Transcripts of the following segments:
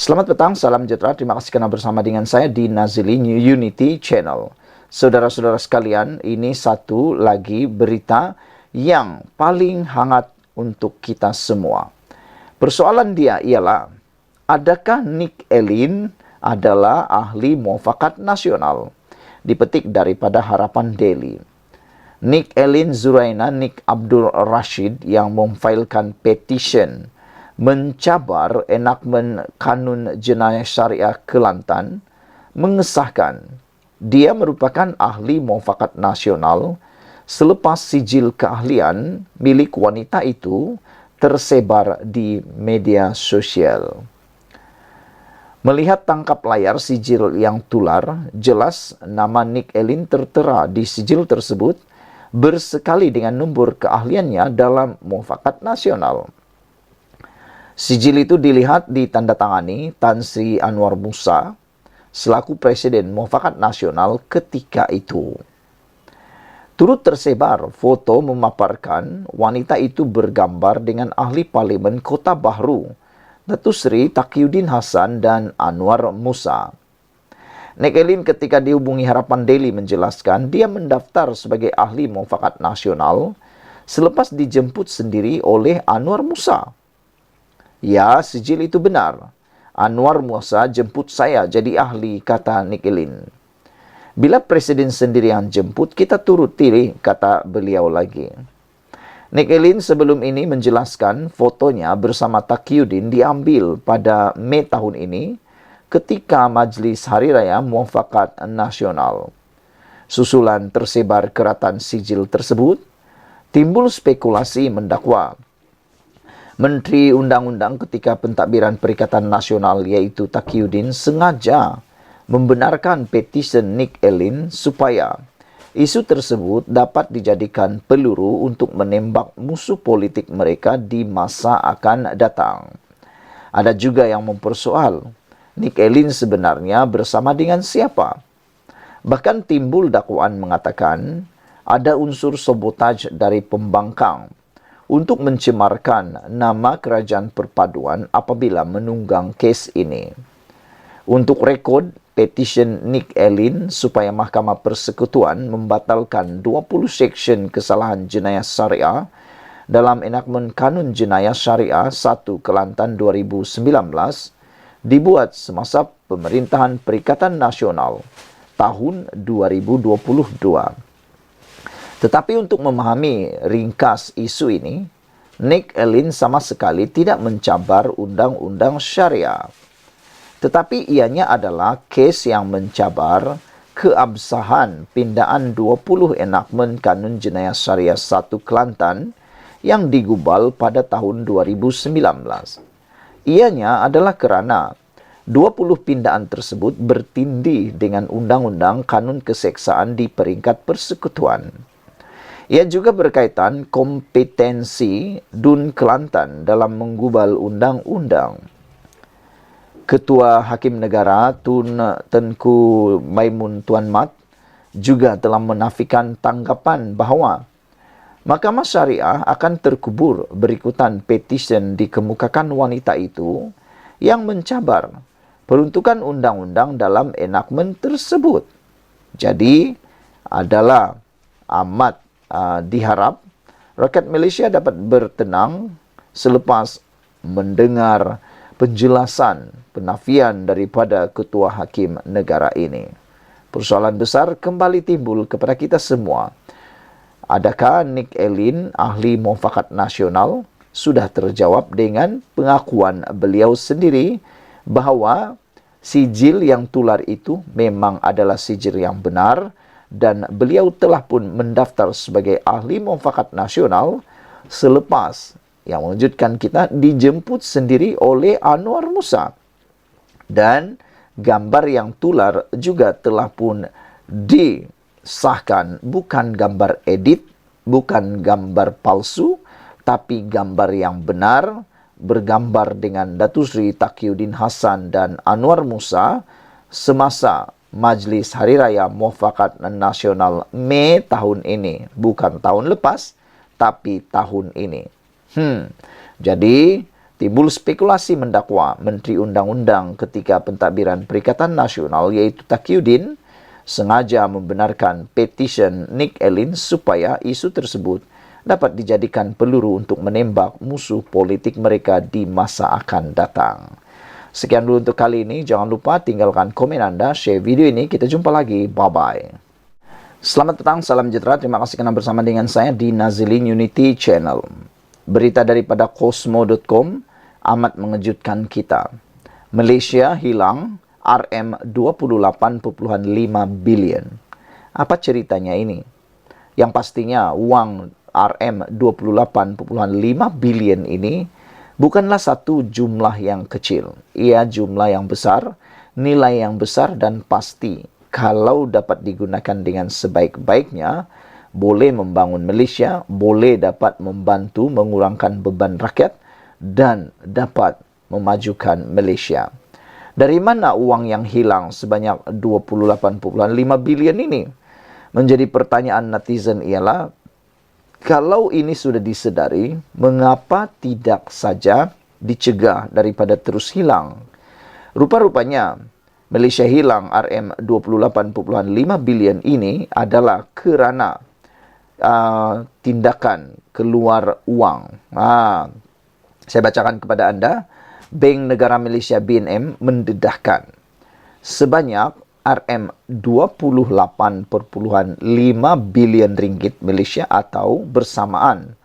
Selamat petang, salam sejahtera. Terima kasih karena bersama dengan saya di Nazili New Unity Channel. Saudara-saudara sekalian, ini satu lagi berita yang paling hangat untuk kita semua. Persoalan dia ialah, adakah Nick Elin adalah ahli muafakat nasional? Dipetik daripada Harapan Daily. Nick Elin Zuraina Nick Abdul Rashid yang memfailkan petition mencabar enakmen Kanun Jenayah Syariah Kelantan mengesahkan dia merupakan ahli muafakat nasional selepas sijil keahlian milik wanita itu tersebar di media sosial. Melihat tangkap layar sijil yang tular, jelas nama Nick Elin tertera di sijil tersebut bersekali dengan nombor keahliannya dalam muafakat nasional. Sijil itu dilihat ditandatangani Tan Sri Anwar Musa selaku Presiden Muafakat Nasional ketika itu. Turut tersebar foto memaparkan wanita itu bergambar dengan ahli Parlimen Kota Bahru, Datuk Seri Taqiyuddin Hasan dan Anwar Musa. Nick Elin ketika dihubungi Harapan Daily menjelaskan dia mendaftar sebagai ahli muafakat nasional selepas dijemput sendiri oleh Anwar Musa. Ya, sijil itu benar. Anwar Musa jemput saya jadi ahli, kata Nick Elin. Bila Presiden sendiri yang jemput, kita turut tiri, kata beliau lagi. Nick Elin sebelum ini menjelaskan fotonya bersama Taqiyuddin diambil pada Mei tahun ini ketika Majlis Hari Raya Muafakat Nasional. Susulan tersebar keratan sijil tersebut, timbul spekulasi mendakwa Menteri Undang-Undang ketika pentadbiran Perikatan Nasional iaitu Taqiyuddin sengaja membenarkan petisi Nick Elin supaya isu tersebut dapat dijadikan peluru untuk menembak musuh politik mereka di masa akan datang. Ada juga yang mempersoal Nick Elin sebenarnya bersama dengan siapa. Bahkan timbul dakwaan mengatakan ada unsur sabotaj dari pembangkang untuk mencemarkan nama Kerajaan Perpaduan apabila menunggang kes ini. Untuk rekod, petition Nick Elin supaya Mahkamah Persekutuan membatalkan 20 seksyen kesalahan jenayah syariah dalam enakmen Kanun Jenayah Syariah 1 Kelantan 2019 dibuat semasa pemerintahan Perikatan Nasional tahun 2022. Tetapi untuk memahami ringkas isu ini, Nick Elin sama sekali tidak mencabar undang-undang syariah. Tetapi ianya adalah kes yang mencabar keabsahan pindaan 20 enakmen Kanun Jenayah Syariah 1 Kelantan yang digubal pada tahun 2019. Ianya adalah kerana 20 pindaan tersebut bertindih dengan undang-undang Kanun Keseksaan di peringkat persekutuan. Ia juga berkaitan kompetensi Dun Kelantan dalam menggubal undang-undang. Ketua Hakim Negara Tun Tengku Maimun Tuan Mat juga telah menafikan tanggapan bahawa Mahkamah Syariah akan terkubur berikutan petisi dikemukakan wanita itu yang mencabar peruntukan undang-undang dalam enakmen tersebut. Jadi, adalah amat diharap rakyat Malaysia dapat bertenang selepas mendengar penjelasan penafian daripada Ketua Hakim Negara ini. Persoalan besar kembali timbul kepada kita semua. Adakah Nick Elin, ahli muafakat nasional, sudah terjawab dengan pengakuan beliau sendiri bahawa sijil yang tular itu memang adalah sijil yang benar dan beliau telah pun mendaftar sebagai ahli muafakat nasional selepas yang mengejutkan kita dijemput sendiri oleh Anwar Musa. Dan gambar yang tular juga telah pun disahkan bukan gambar edit, bukan gambar palsu, tapi gambar yang benar bergambar dengan Datuk Seri Taqiyuddin Hasan dan Anwar Musa semasa Majlis Hari Raya Muafakat Nasional Mei tahun ini. Bukan tahun lepas, tapi tahun ini. Jadi, timbul spekulasi mendakwa Menteri Undang-Undang ketika pentadbiran Perikatan Nasional yaitu Taqiyuddin sengaja membenarkan petisyen Nick Elin supaya isu tersebut dapat dijadikan peluru untuk menembak musuh politik mereka di masa akan datang. Sekian dulu untuk kali ini. Jangan lupa tinggalkan komen Anda, share video ini. Kita jumpa lagi. Bye-bye. Selamat petang, salam sejahtera. Terima kasih karena bersama dengan saya di Nazilin Unity Channel. Berita daripada Cosmo.com amat mengejutkan kita. Malaysia hilang RM28.5 bilion. Apa ceritanya ini? Yang pastinya uang RM28.5 bilion ini bukanlah satu jumlah yang kecil. Ia jumlah yang besar, nilai yang besar dan pasti. Kalau dapat digunakan dengan sebaik-baiknya, boleh membangun Malaysia, boleh dapat membantu mengurangkan beban rakyat dan dapat memajukan Malaysia. Dari mana uang yang hilang sebanyak 28.5 bilion ini? Menjadi pertanyaan netizen ialah, kalau ini sudah disedari, mengapa tidak saja dicegah daripada terus hilang? Rupa-rupanya, Malaysia hilang RM28.5 bilion ini adalah kerana tindakan keluar uang. Saya bacakan kepada anda. Bank Negara Malaysia BNM mendedahkan sebanyak RM28.5 bilion ringgit Malaysia atau bersamaan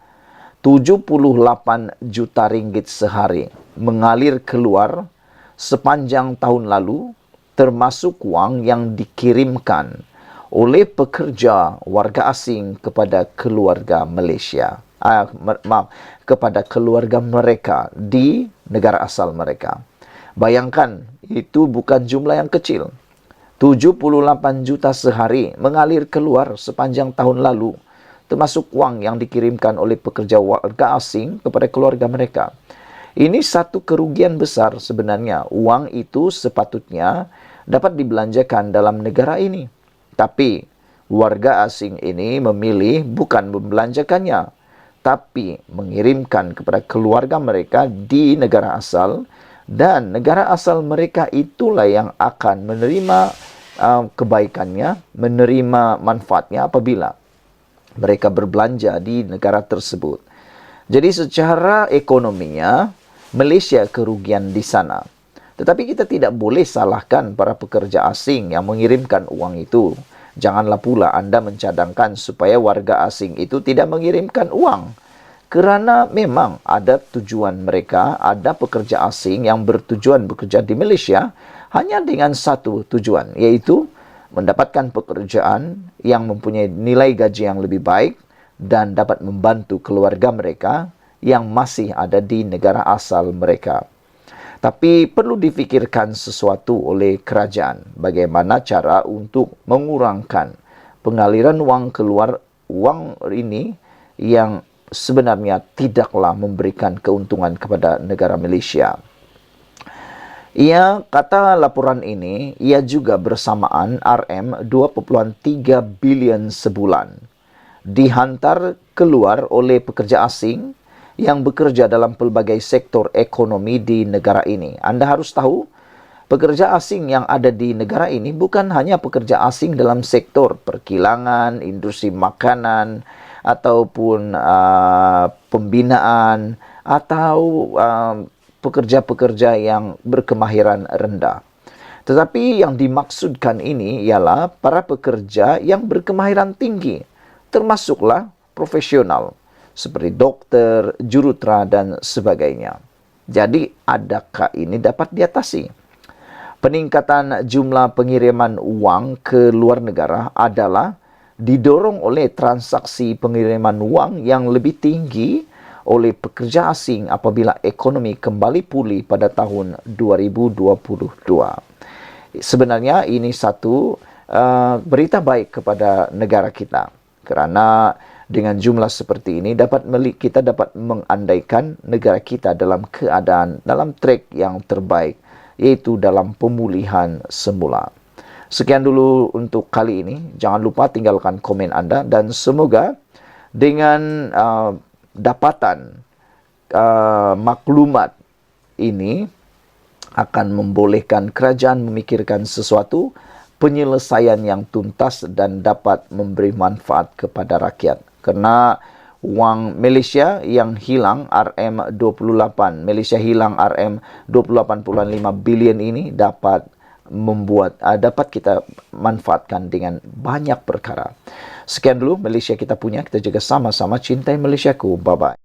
78 juta ringgit sehari mengalir keluar sepanjang tahun lalu, termasuk wang yang dikirimkan oleh pekerja warga asing kepada keluarga Malaysia. Kepada keluarga mereka di negara asal mereka. Bayangkan, itu bukan jumlah yang kecil. 78 juta sehari mengalir keluar sepanjang tahun lalu, termasuk wang yang dikirimkan oleh pekerja warga asing kepada keluarga mereka. Ini satu kerugian besar sebenarnya. Uang itu sepatutnya dapat dibelanjakan dalam negara ini. Tapi warga asing ini memilih bukan membelanjakannya, tapi mengirimkan kepada keluarga mereka di negara asal, dan negara asal mereka itulah yang akan menerima kebaikannya, menerima manfaatnya apabila mereka berbelanja di negara tersebut. Jadi secara ekonominya, Malaysia kerugian di sana. Tetapi kita tidak boleh salahkan para pekerja asing yang mengirimkan uang itu. Janganlah pula anda mencadangkan supaya warga asing itu tidak mengirimkan uang. Kerana memang ada tujuan mereka, ada pekerja asing yang bertujuan bekerja di Malaysia hanya dengan satu tujuan, yaitu mendapatkan pekerjaan yang mempunyai nilai gaji yang lebih baik dan dapat membantu keluarga mereka yang masih ada di negara asal mereka. Tapi perlu difikirkan sesuatu oleh kerajaan, bagaimana cara untuk mengurangkan pengaliran wang keluar wang ini yang sebenarnya tidaklah memberikan keuntungan kepada negara Malaysia. Ia kata laporan ini, ia juga bersamaan RM2.3 bilion sebulan dihantar keluar oleh pekerja asing yang bekerja dalam pelbagai sektor ekonomi di negara ini. Anda harus tahu, pekerja asing yang ada di negara ini bukan hanya pekerja asing dalam sektor perkilangan, industri makanan, ataupun pembinaan, atau pekerja-pekerja yang berkemahiran rendah. Tetapi yang dimaksudkan ini ialah para pekerja yang berkemahiran tinggi, termasuklah profesional, seperti dokter, jurutera, dan sebagainya. Jadi, adakah ini dapat diatasi? Peningkatan jumlah pengiriman uang ke luar negara adalah didorong oleh transaksi pengiriman uang yang lebih tinggi oleh pekerja asing apabila ekonomi kembali pulih pada tahun 2022. Sebenarnya ini satu berita baik kepada negara kita, kerana dengan jumlah seperti ini kita dapat mengandaikan negara kita dalam keadaan, dalam track yang terbaik, yaitu dalam pemulihan semula. Sekian dulu untuk kali ini. Jangan lupa tinggalkan komen anda, dan semoga dengan dapatan maklumat ini akan membolehkan kerajaan memikirkan sesuatu penyelesaian yang tuntas dan dapat memberi manfaat kepada rakyat. Karena wang Malaysia yang hilang RM28, Malaysia hilang RM28.5 bilion ini dapat kita manfaatkan dengan banyak perkara. Sekian dulu Malaysia kita punya, kita juga sama-sama cintai Malaysiaku. Bye-bye.